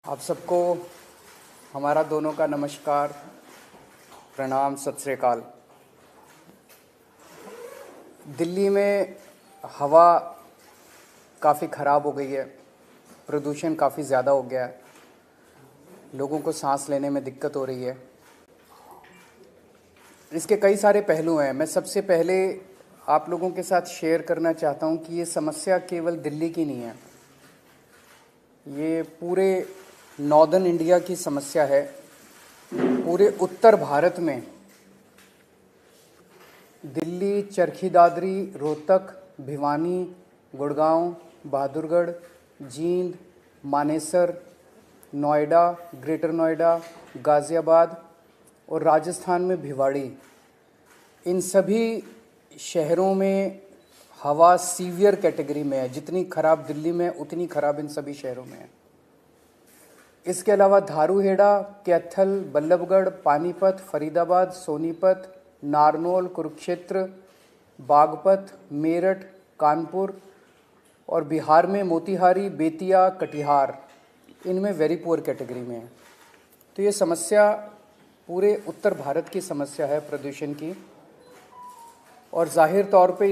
आप सबको हमारा दोनों का नमस्कार, प्रणाम, सत श्री अकाल। दिल्ली में हवा काफ़ी ख़राब हो गई है, प्रदूषण काफ़ी ज़्यादा हो गया है, लोगों को सांस लेने में दिक्कत हो रही है। इसके कई सारे पहलू हैं। मैं सबसे पहले आप लोगों के साथ शेयर करना चाहता हूं कि ये समस्या केवल दिल्ली की नहीं है, ये पूरे नॉर्दर्न इंडिया की समस्या है। पूरे उत्तर भारत में दिल्ली, चरखी दादरी, रोहतक, भिवानी, गुड़गांव, बहादुरगढ़, जींद, मानेसर, नोएडा, ग्रेटर नोएडा, गाज़ियाबाद और राजस्थान में भिवाड़ी, इन सभी शहरों में हवा सीवियर कैटेगरी में है। जितनी ख़राब दिल्ली में उतनी ख़राब इन सभी शहरों में है। इसके अलावा धारूहेड़ा, कैथल, बल्लभगढ़, पानीपत, फरीदाबाद, सोनीपत, नारनौल, कुरुक्षेत्र, बागपत, मेरठ, कानपुर और बिहार में मोतिहारी, बेतिया, कटिहार, इनमें वेरी पुअर कैटेगरी में है। तो ये समस्या पूरे उत्तर भारत की समस्या है प्रदूषण की, और जाहिर तौर पे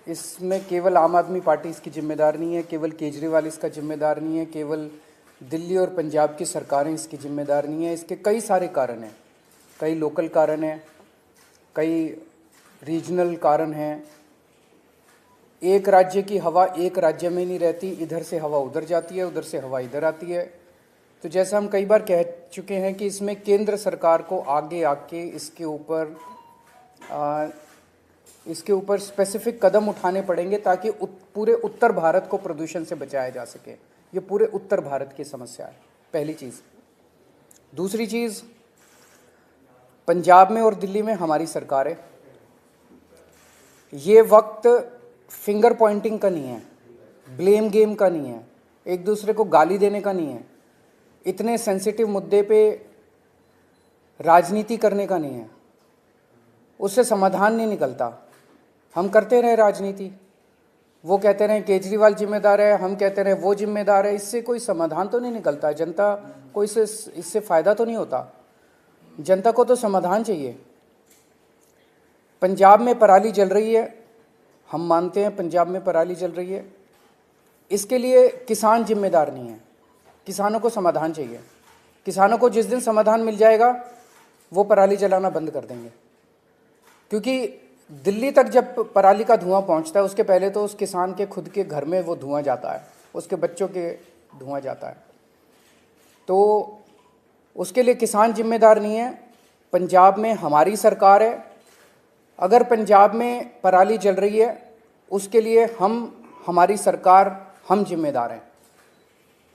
इसमें केवल आम आदमी पार्टी इसकी जिम्मेदार नहीं है, केवल केजरीवाल इसका जिम्मेदार नहीं है, केवल दिल्ली और पंजाब की सरकारें इसकी जिम्मेदार नहीं है। इसके कई सारे कारण हैं, कई लोकल कारण हैं, कई रीजनल कारण हैं। एक राज्य की हवा एक राज्य में नहीं रहती, इधर से हवा उधर जाती है, उधर से हवा इधर आती है। तो जैसा हम कई बार कह चुके हैं कि इसमें केंद्र सरकार को आगे आके इसके ऊपर स्पेसिफिक कदम उठाने पड़ेंगे ताकि पूरे उत्तर भारत को प्रदूषण से बचाया जा सके। ये पूरे उत्तर भारत की समस्या है, पहली चीज़। दूसरी चीज़, पंजाब में और दिल्ली में हमारी सरकार है। ये वक्त फिंगर पॉइंटिंग का नहीं है, ब्लेम गेम का नहीं है, एक दूसरे को गाली देने का नहीं है, इतने सेंसिटिव मुद्दे पे राजनीति करने का नहीं है। उससे समाधान नहीं निकलता। हम करते रहे राजनीति, वो कहते रहे केजरीवाल जिम्मेदार है, हम कहते रहे वो जिम्मेदार है, इससे कोई समाधान तो नहीं निकलता। जनता को इससे फ़ायदा तो नहीं होता। जनता को तो समाधान चाहिए। पंजाब में पराली जल रही है, हम मानते हैं पंजाब में पराली जल रही है, इसके लिए किसान जिम्मेदार नहीं है, किसानों को समाधान चाहिए। किसानों को जिस दिन समाधान मिल जाएगा वो पराली जलाना बंद कर देंगे, क्योंकि दिल्ली तक जब पराली का धुआं पहुंचता है उसके पहले तो उस किसान के खुद के घर में वो धुआं जाता है, उसके बच्चों के धुआं जाता है। तो उसके लिए किसान जिम्मेदार नहीं है। पंजाब में हमारी सरकार है। अगर पंजाब में पराली जल रही है उसके लिए हमारी सरकार, हम जिम्मेदार हैं।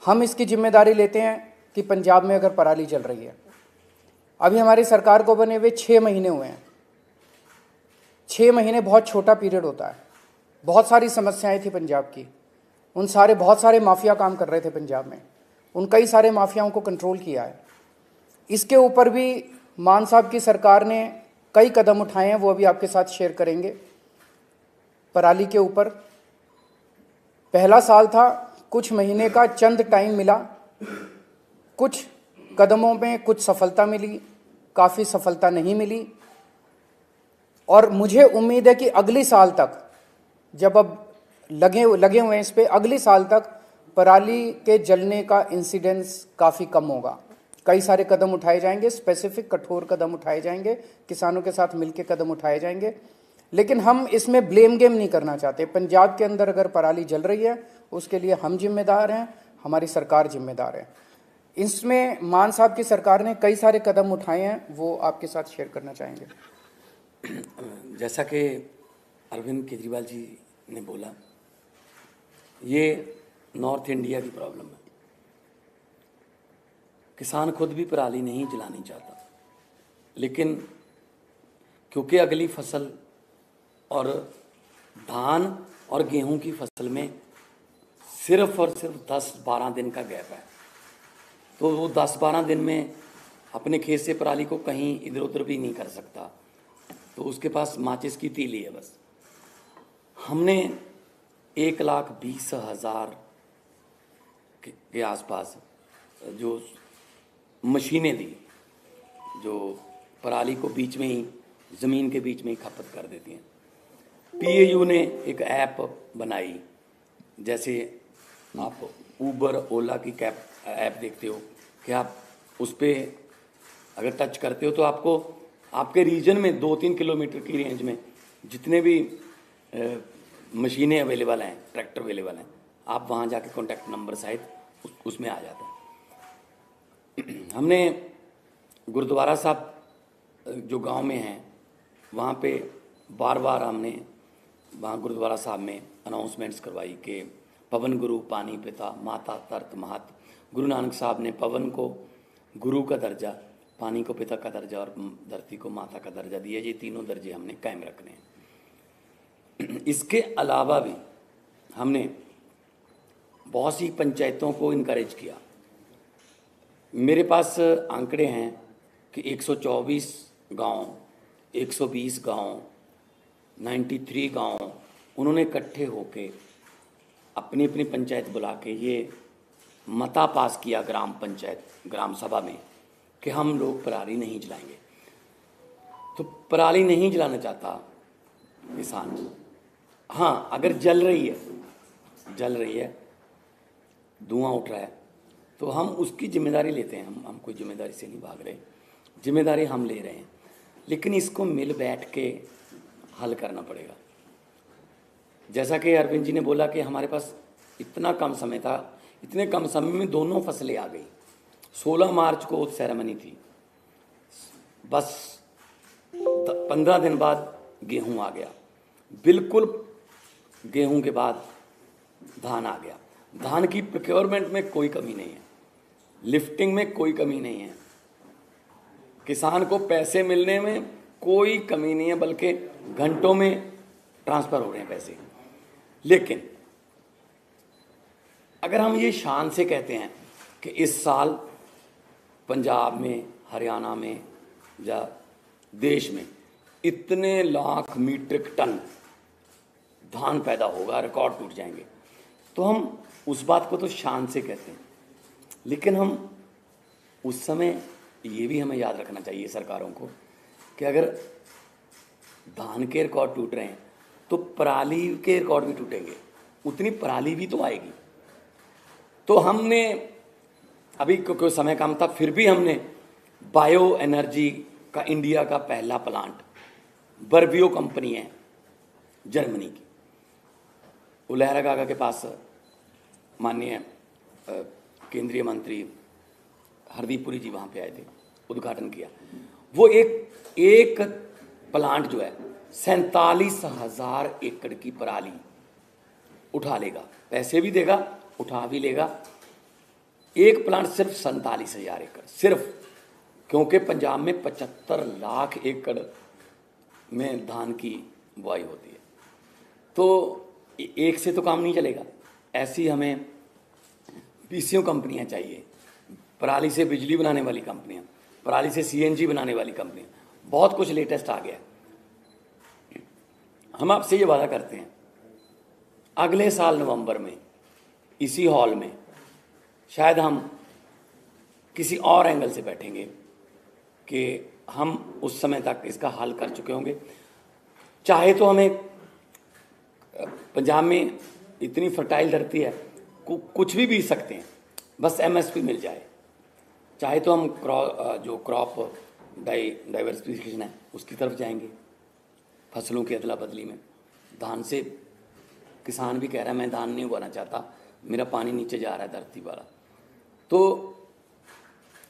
हम इसकी जिम्मेदारी लेते हैं कि पंजाब में अगर पराली जल रही है, अभी हमारी सरकार को बने हुए 6 महीने हुए हैं। 6 महीने बहुत छोटा पीरियड होता है। बहुत सारी समस्याएं थी पंजाब की, बहुत सारे माफिया काम कर रहे थे पंजाब में, उन कई सारे माफियाओं को कंट्रोल किया है। इसके ऊपर भी मान साहब की सरकार ने कई कदम उठाए हैं, वो अभी आपके साथ शेयर करेंगे। पराली के ऊपर पहला साल था, कुछ महीने का चंद टाइम मिला, कुछ कदमों में कुछ सफलता मिली, काफ़ी सफलता नहीं मिली। और मुझे उम्मीद है कि अगली साल तक, जब अब लगे हुए हैं इस पे, अगली साल तक पराली के जलने का इंसिडेंस काफ़ी कम होगा। कई सारे कदम उठाए जाएंगे, स्पेसिफिक कठोर कदम उठाए जाएंगे, किसानों के साथ मिलकर कदम उठाए जाएंगे। लेकिन हम इसमें ब्लेम गेम नहीं करना चाहते। पंजाब के अंदर अगर पराली जल रही है उसके लिए हम जिम्मेदार हैं, हमारी सरकार जिम्मेदार है। इसमें मान साहब की सरकार ने कई सारे कदम उठाए हैं, वो आपके साथ शेयर करना चाहेंगे। जैसा कि अरविंद केजरीवाल जी ने बोला, ये नॉर्थ इंडिया की प्रॉब्लम है। किसान खुद भी पराली नहीं जलानी चाहता, लेकिन क्योंकि अगली फसल और धान और गेहूं की फसल में सिर्फ और सिर्फ 10-12 दिन का गैप है, तो वो 10-12 दिन में अपने खेत से पराली को कहीं इधर उधर भी नहीं कर सकता, तो उसके पास माचिस की तीली है बस। हमने 1,20,000 के आसपास जो मशीनें दी, जो पराली को बीच में ही, ज़मीन के बीच में ही खपत कर देती हैं। पीएयू ने एक ऐप बनाई, जैसे आप ऊबर ओला की कैब ऐप देखते हो कि आप उस पर अगर टच करते हो तो आपको आपके रीजन में 2-3 किलोमीटर की रेंज में जितने भी मशीनें अवेलेबल हैं, ट्रैक्टर अवेलेबल हैं, आप वहाँ जाके कॉन्टैक्ट नंबर सहित उसमें आ जाते हैं। हमने गुरुद्वारा साहब जो गांव में हैं वहाँ पे बार बार हमने वहाँ गुरुद्वारा साहब में अनाउंसमेंट्स करवाई कि पवन गुरु पानी पिता माता तरत महत। गुरु नानक साहब ने पवन को गुरु का दर्जा, पानी को पिता का दर्जा और धरती को माता का दर्जा दिया। ये तीनों दर्जे हमने कायम रखने हैं। इसके अलावा भी हमने बहुत सी पंचायतों को इनकरेज किया। मेरे पास आंकड़े हैं कि 124 गांव, 120 गांव, 93 गांव उन्होंने इकट्ठे होके अपनी अपनी पंचायत बुला के ये मता पास किया ग्राम पंचायत, ग्राम सभा में, कि हम लोग पराली नहीं जलाएंगे। तो पराली नहीं जलाना चाहता किसान, हाँ अगर जल रही है, धुआं उठ रहा है, तो हम उसकी जिम्मेदारी लेते हैं। हम कोई जिम्मेदारी से नहीं भाग रहे, जिम्मेदारी हम ले रहे हैं, लेकिन इसको मिल बैठ के हल करना पड़ेगा। जैसा कि अरविंद जी ने बोला कि हमारे पास इतना कम समय था, इतने कम समय में दोनों फसलें आ गई। 16 मार्च को सेरेमनी थी, बस 15 दिन बाद गेहूं आ गया, बिल्कुल गेहूं के बाद धान आ गया। धान की प्रोक्योरमेंट में कोई कमी नहीं है, लिफ्टिंग में कोई कमी नहीं है, किसान को पैसे मिलने में कोई कमी नहीं है, बल्कि घंटों में ट्रांसफ़र हो रहे हैं पैसे। लेकिन अगर हम ये शान से कहते हैं कि इस साल पंजाब में, हरियाणा में या देश में इतने लाख मीट्रिक टन धान पैदा होगा, रिकॉर्ड टूट जाएंगे, तो हम उस बात को तो शान से कहते हैं। लेकिन हम उस समय ये भी हमें याद रखना चाहिए सरकारों को कि अगर धान के रिकॉर्ड टूट रहे हैं तो पराली के रिकॉर्ड भी टूटेंगे, उतनी पराली भी तो आएगी। तो हमने अभी क्योंकि समय कम था, फिर भी हमने बायो एनर्जी का इंडिया का पहला प्लांट, बर्बियो कंपनी है जर्मनी की, वो लहरा गागा के पास माननीय केंद्रीय मंत्री हरदीप पुरी जी वहाँ पे आए थे, उद्घाटन किया। वो एक प्लांट जो है 47,000 एकड़ की पराली उठा लेगा, पैसे भी देगा, उठा भी लेगा। एक प्लांट सिर्फ 47,000 एकड़, सिर्फ, क्योंकि पंजाब में 75 लाख एकड़ में धान की बुआई होती है। तो एक से तो काम नहीं चलेगा, ऐसी हमें पीसीओ कंपनियां चाहिए, पराली से बिजली बनाने वाली कंपनियां, पराली से सीएनजी बनाने वाली कंपनियां, बहुत कुछ लेटेस्ट आ गया। हम आपसे ये वादा करते हैं अगले साल नवंबर में इसी हॉल में शायद हम किसी और एंगल से बैठेंगे कि हम उस समय तक इसका हल कर चुके होंगे। चाहे तो हमें, पंजाब में इतनी फर्टाइल धरती है, कुछ भी बीज सकते हैं, बस एमएसपी मिल जाए। चाहे तो हम जो क्रॉप डाइवर्सिफिकेशन है उसकी तरफ जाएंगे, फसलों की अदला बदली में। धान से किसान भी कह रहा है मैं धान नहीं उगाना चाहता, मेरा पानी नीचे जा रहा है धरती वाला। तो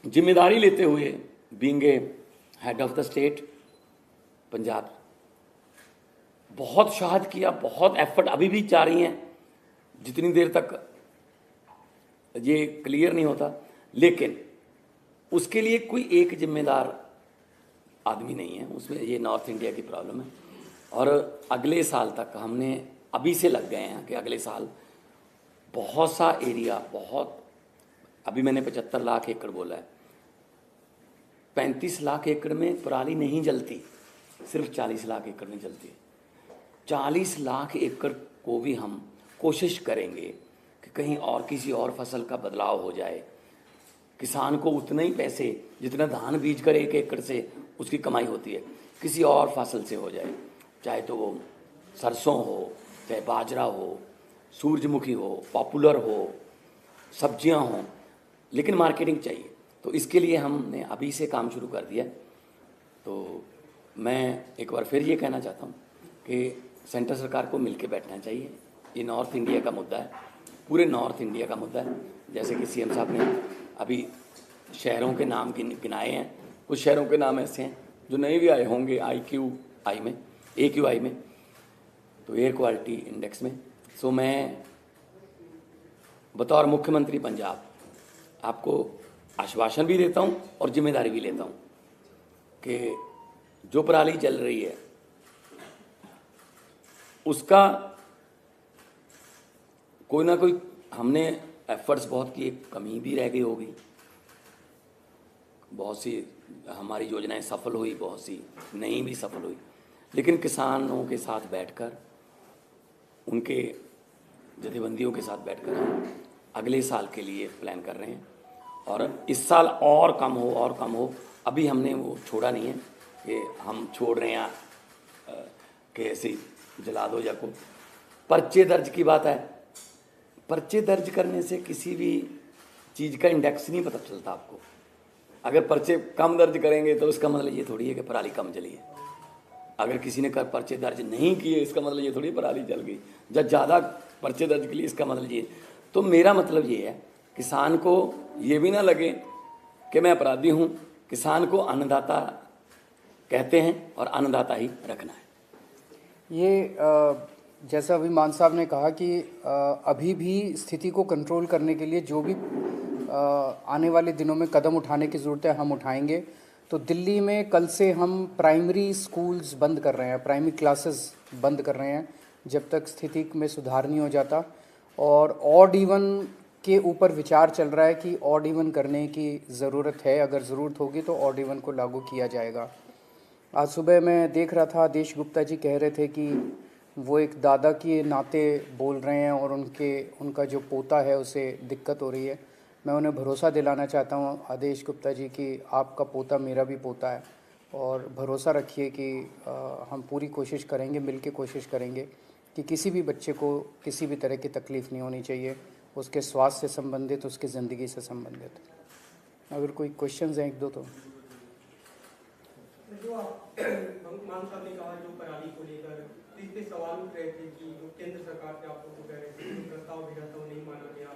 जिम्मेदारी लेते हुए, being a head of the state Punjab, बहुत शहाद किया, बहुत एफर्ट अभी भी जा रही हैं, जितनी देर तक ये क्लियर नहीं होता। लेकिन उसके लिए कोई एक जिम्मेदार आदमी नहीं है, उसमें ये नॉर्थ इंडिया की प्रॉब्लम है। और अगले साल तक हमने अभी से लग गए हैं कि अगले साल बहुत सा एरिया, बहुत, अभी मैंने 75 लाख एकड़ बोला है, 35 लाख एकड़ में पराली नहीं जलती, सिर्फ 40 लाख एकड़ में जलती है। 40 लाख एकड़ को भी हम कोशिश करेंगे कि कहीं और किसी और फसल का बदलाव हो जाए, किसान को उतना ही पैसे जितना धान बीज कर 1 एकड़ से उसकी कमाई होती है किसी और फसल से हो जाए, चाहे तो वो सरसों हो, चाहे बाजरा हो, सूरजमुखी हो, पॉपुलर हो, सब्जियां हों, लेकिन मार्केटिंग चाहिए। तो इसके लिए हमने अभी से काम शुरू कर दिया। तो मैं एक बार फिर ये कहना चाहता हूँ कि सेंटर सरकार को मिलकर बैठना चाहिए। ये नॉर्थ इंडिया का मुद्दा है, पूरे नॉर्थ इंडिया का मुद्दा है। जैसे कि सीएम साहब ने अभी शहरों के नाम गिनाए हैं, कुछ शहरों के नाम ऐसे हैं जो नए भी आए होंगे AQI में, तो एयर क्वालिटी इंडेक्स में। सो मैं बतौर मुख्यमंत्री पंजाब आपको आश्वासन भी देता हूँ और जिम्मेदारी भी लेता हूँ कि जो पराली जल रही है उसका कोई ना कोई हमने एफर्ट्स बहुत किए, कमी भी रह गई होगी, बहुत सी हमारी योजनाएं सफल हुई, बहुत सी नहीं भी सफल हुई, लेकिन किसानों के साथ बैठकर, उनके जथेबंदियों के साथ बैठकर हम अगले साल के लिए प्लान कर रहे हैं। और इस साल और कम हो, अभी हमने वो छोड़ा नहीं है कि हम छोड़ रहे हैं कि ऐसे जला दो या को। पर्चे दर्ज की बात है, पर्चे दर्ज करने से किसी भी चीज़ का इंडेक्स नहीं पता चलता आपको। अगर पर्चे कम दर्ज करेंगे तो इसका मतलब ये थोड़ी है कि पराली कम जली है। अगर किसी ने पर्चे दर्ज नहीं किए इसका मतलब ये थोड़ी पराली जल गई। जब ज़्यादा पर्चे दर्ज के लिए इसका मतलब ये। तो मेरा मतलब ये है, किसान को ये भी ना लगे कि मैं अपराधी हूँ। किसान को अन्नदाता कहते हैं और अन्नदाता ही रखना है। ये जैसा अभी मान साहब ने कहा कि अभी भी स्थिति को कंट्रोल करने के लिए जो भी आने वाले दिनों में कदम उठाने की ज़रूरत है हम उठाएंगे। तो दिल्ली में कल से हम प्राइमरी स्कूल्स बंद कर रहे हैं, प्राइमरी क्लासेस बंद कर रहे हैं जब तक स्थिति में सुधार नहीं हो जाता। और ऑड इवन के ऊपर विचार चल रहा है कि ऑड इवन करने की ज़रूरत है, अगर ज़रूरत होगी तो ऑड इवन को लागू किया जाएगा। आज सुबह मैं देख रहा था, आदेश गुप्ता जी कह रहे थे कि वो एक दादा के नाते बोल रहे हैं और उनका जो पोता है उसे दिक्कत हो रही है। मैं उन्हें भरोसा दिलाना चाहता हूँ आदेश गुप्ता जी कि आपका पोता मेरा भी पोता है, और भरोसा रखिए कि हम पूरी कोशिश करेंगे, मिलके कोशिश करेंगे कि किसी भी बच्चे को किसी भी तरह की तकलीफ़ नहीं होनी चाहिए, उसके स्वास्थ्य से संबंधित, उसकी ज़िंदगी से संबंधित। अगर कोई क्वेश्चंस हैं एक दो तो। जो मान साहब ने कहा जो पराली को लेकर इस पे सवाल उठ रहे थे कि जो केंद्र सरकार से आप लोगों को कह रहे थे जो प्रस्ताव भेजा था वो नहीं माना गया,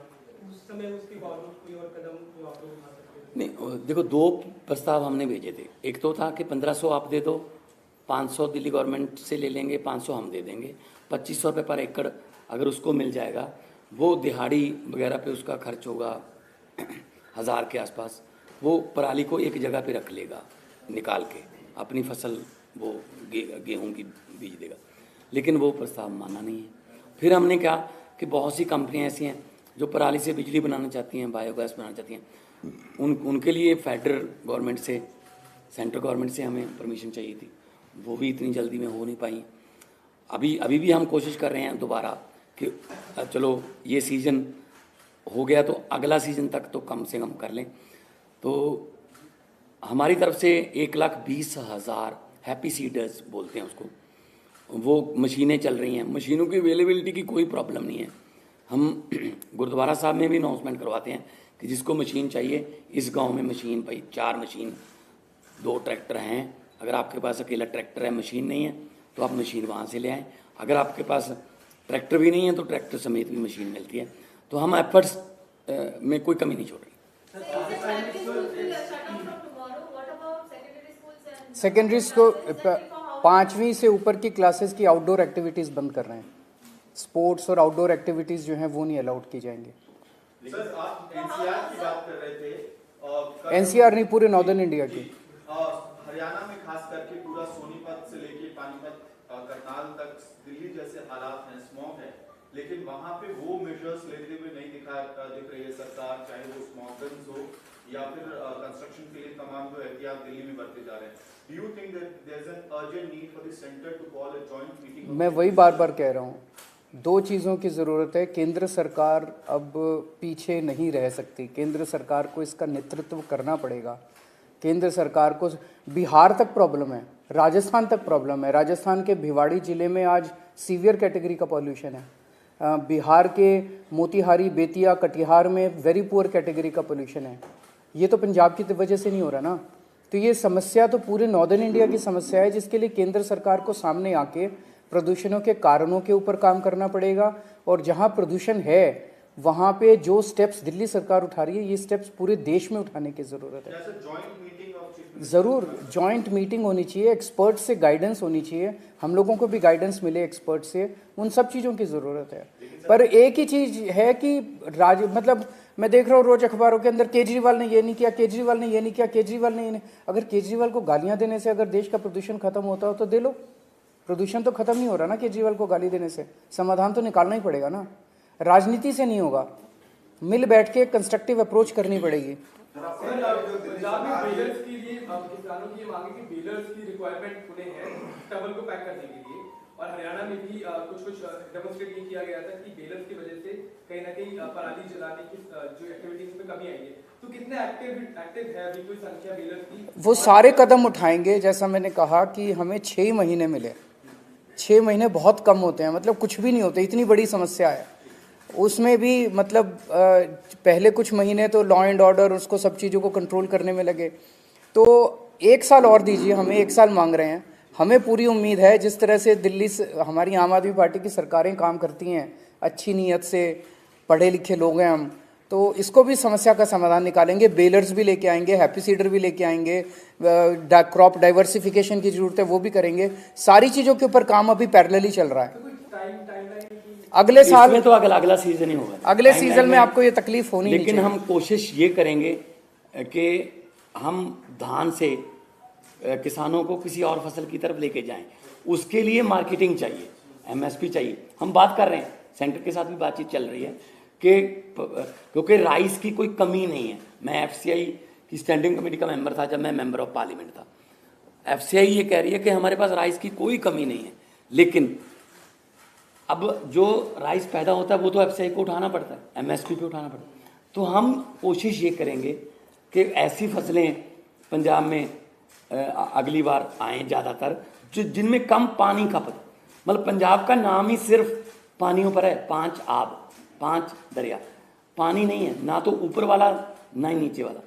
उस समय उसके बावजूद कोई और कदम जो आप लोग उठा सकते थे? नहीं, देखो 2 प्रस्ताव हमने भेजे थे। एक तो था कि 1500 आप दे दो, 500 दिल्ली गवर्नमेंट से ले लेंगे, 500 हम दे देंगे, 2500 रुपये पर एकड़ अगर उसको मिल जाएगा, वो दिहाड़ी वगैरह पे उसका खर्च होगा 1000 के आसपास, वो पराली को एक जगह पे रख लेगा, निकाल के अपनी फसल वो गेहूं की बीज देगा। लेकिन वो प्रस्ताव माना नहीं है। फिर हमने कहा कि बहुत सी कंपनियां ऐसी हैं जो पराली से बिजली बनाना चाहती हैं, बायोगैस बनाना चाहती हैं, उनके लिए फेडरल गवर्नमेंट से, सेंट्रल गवर्नमेंट से हमें परमिशन चाहिए थी, वो भी इतनी जल्दी में हो नहीं पाई। अभी भी हम कोशिश कर रहे हैं दोबारा कि चलो ये सीज़न हो गया तो अगला सीज़न तक तो कम से कम कर लें। तो हमारी तरफ से 1,20,000 हैप्पी सीडर्स बोलते हैं उसको, वो मशीनें चल रही हैं। मशीनों की अवेलेबिलिटी की कोई प्रॉब्लम नहीं है। हम गुरुद्वारा साहब में भी अनाउंसमेंट करवाते हैं कि जिसको मशीन चाहिए, इस गांव में मशीन, भाई 4 मशीन, 2 ट्रैक्टर हैं, अगर आपके पास अकेला ट्रैक्टर है, मशीन नहीं है, तो आप मशीन वहाँ से ले आएँ। अगर आपके पास ट्रैक्टर भी नहीं है तो ट्रैक्टर समेत भी मशीन मिलती है। तो हम एफर्ट्स में कोई कमी नहीं छोड़ रही। सेकेंडरी स्कूल 5वीं से ऊपर की क्लासेस की आउटडोर एक्टिविटीज़ बंद कर रहे हैं। स्पोर्ट्स और आउटडोर एक्टिविटीज़ जो हैं वो नहीं अलाउड की जाएंगी। सर, आप एनसीआर की बात कर रहे थे। एनसीआर नहीं, पूरे नॉर्दर्न इंडिया की। हरियाणा में खास करके पूरा सोनीपत से लेके पानीपत, करनाल तक दिल्ली जैसे हालात हैं, स्मॉग है, लेकिन वहां पे वो मेजर्स लेते हुए नहीं दिख रही है सरकार, चाहे वो स्मॉग गन्स हो या फिर कंस्ट्रक्शन के लिए तमाम जो एहतियात दिल्ली में बरते जा रहे हैं। Do you think that there is an urgent need for the centre to call a joint meeting? मैं वही बार बार कह रहा हूँ दो चीज़ों की ज़रूरत है। केंद्र सरकार अब पीछे नहीं रह सकती, केंद्र सरकार को इसका नेतृत्व करना पड़ेगा। केंद्र सरकार को बिहार तक प्रॉब्लम है, राजस्थान तक प्रॉब्लम है। राजस्थान के भिवाड़ी ज़िले में आज सीवियर कैटेगरी का पॉल्यूशन है। बिहार के मोतिहारी, बेतिया, कटिहार में वेरी पुअर कैटेगरी का पोल्यूशन है। ये तो पंजाब की वजह से नहीं हो रहा ना। तो ये समस्या तो पूरे नॉर्दर्न इंडिया की समस्या है, जिसके लिए केंद्र सरकार को सामने आके प्रदूषणों के कारणों के ऊपर काम करना पड़ेगा। और जहाँ प्रदूषण है वहाँ पे जो स्टेप्स दिल्ली सरकार उठा रही है, ये स्टेप्स पूरे देश में उठाने की ज़रूरत है। ज़रूर जॉइंट मीटिंग होनी चाहिए, एक्सपर्ट से गाइडेंस होनी चाहिए, हम लोगों को भी गाइडेंस मिले एक्सपर्ट से, उन सब चीज़ों की ज़रूरत है। पर एक ही चीज़ है कि मतलब मैं देख रहा हूँ रोज़ अखबारों के अंदर केजरीवाल ने ये नहीं किया, केजरीवाल ने ये नहीं किया, केजरीवाल ने ये नहीं। अगर केजरीवाल को गालियाँ देने से अगर देश का प्रदूषण खत्म होता हो तो दे लो। प्रदूषण तो खत्म नहीं हो रहा ना केजरीवाल को गाली देने से, समाधान तो निकालना ही पड़ेगा ना। राजनीति से नहीं होगा, मिल बैठ के कंस्ट्रक्टिव अप्रोच करनी पड़ेगी। पंजाब में बेलर्स के लिए किसानों की मांग है कि बेलर्स की रिक्वायरमेंट उन्हें है स्टबल को पैक करने के लिए, और हरियाणा में भी कुछ डेमोन्स्ट्रेट ये किया गया था कि बेलर्स की वजह से कहीं ना कहीं पराली जलाने की जो एक्टिविटीज में कमी आई है। तो कितने एक्टिव है अभी कोई संख्या बेलर्स की? वो सारे कदम उठाएंगे। जैसा मैंने कहा कि हमें 6 महीने मिले, 6 महीने बहुत कम होते हैं, मतलब कुछ भी नहीं होते, इतनी बड़ी समस्या है। उसमें भी मतलब पहले कुछ महीने तो लॉ एंड ऑर्डर उसको सब चीज़ों को कंट्रोल करने में लगे। तो 1 साल और दीजिए, हमें 1 साल मांग रहे हैं। हमें पूरी उम्मीद है जिस तरह से दिल्ली से हमारी आम आदमी पार्टी की सरकारें काम करती हैं, अच्छी नीयत से, पढ़े लिखे लोग हैं हम, तो इसको भी समस्या का समाधान निकालेंगे। बेलर्स भी लेके आएंगे, हैप्पी सीडर भी लेके आएंगे, क्रॉप डाइवर्सिफिकेशन की जरूरत है वो भी करेंगे। सारी चीज़ों के ऊपर काम अभी पैरेलली चल रहा है। अगले साल में तो अगला सीजन ही होगा, अगले सीजन में आपको ये तकलीफ होनी, लेकिन हम कोशिश ये करेंगे कि हम धान से किसानों को किसी और फसल की तरफ लेके जाएं। उसके लिए मार्केटिंग चाहिए, एमएसपी चाहिए। हम बात कर रहे हैं, सेंटर के साथ भी बातचीत चल रही है कि क्योंकि राइस की कोई कमी नहीं है। मैं एफसीआई की स्टैंडिंग कमेटी का मेंबर था जब मैं मेंबर ऑफ पार्लियामेंट था। एफसीआई ये कह रही है कि हमारे पास राइस की कोई कमी नहीं है, लेकिन अब जो राइस पैदा होता है वो तो एफसीआई को उठाना पड़ता है, एमएसपी पे उठाना पड़ता है। तो हम कोशिश ये करेंगे कि ऐसी फसलें पंजाब में अगली बार आएँ ज़्यादातर जो जिनमें कम पानी खपत। मतलब पंजाब का नाम ही सिर्फ पानियों पर है, 5 आब, 5 दरिया, पानी नहीं है, ना तो ऊपर वाला ना ही नीचे वाला।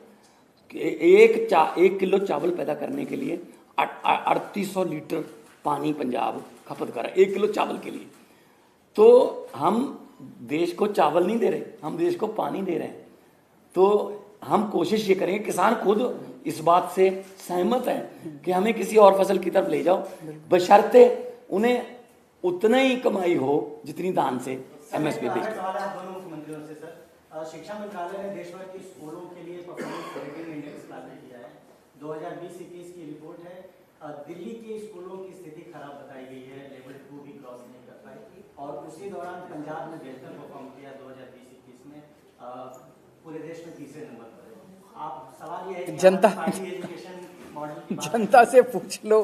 1 किलो चावल पैदा करने के लिए 3800 लीटर पानी पंजाब खपत कर रहा है 1 किलो चावल के लिए। तो हम देश को चावल नहीं दे रहे, हम देश को पानी दे रहे हैं। तो हम कोशिश ये करेंगे, किसान खुद इस बात से सहमत हैं कि हमें किसी और फसल की तरफ ले जाओ, बशर्ते उन्हें उतना ही कमाई हो जितनी धान से एमएसपी बेच। दोनों मुख्यमंत्रियों से सर, शिक्षा मंत्रालय ने देश भर के स्कूलों के लिए परफॉर्मेंस रेटिंग इंडेक्स लागू किया है। 2020-21 की रिपोर्ट है, दिल्ली के स्कूलों की स्थिति खराब बताई गई है, लेवल 2 भी क्रॉस नहीं कर पाई। और उसी दौरान पंजाब ने बेहतर परफॉर्म किया 2020-21 में, पूरे देश में 3रे नंबर पर है। आप सवाल ये है कि एजुकेशन मॉडल जनता से पूछ लो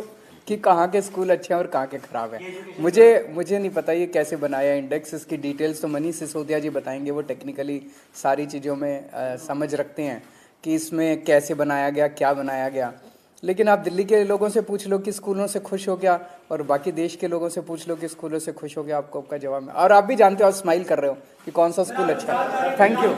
कि कहाँ के स्कूल अच्छे हैं और कहाँ के खराब हैं। मुझे नहीं पता ये कैसे बनाया इंडेक्स, इसकी डिटेल्स तो मनीष सिसोदिया जी बताएंगे, वो टेक्निकली सारी चीज़ों में समझ रखते हैं कि इसमें कैसे बनाया गया, क्या बनाया गया। लेकिन आप दिल्ली के लोगों से पूछ लो कि स्कूलों से खुश हो गया, और बाकी देश के लोगों से पूछ लो कि स्कूलों से खुश हो गया, आपको आपका जवाब है। और आप भी जानते हो, आप स्माइल कर रहे हो कि कौन सा स्कूल अच्छा है। Thank you.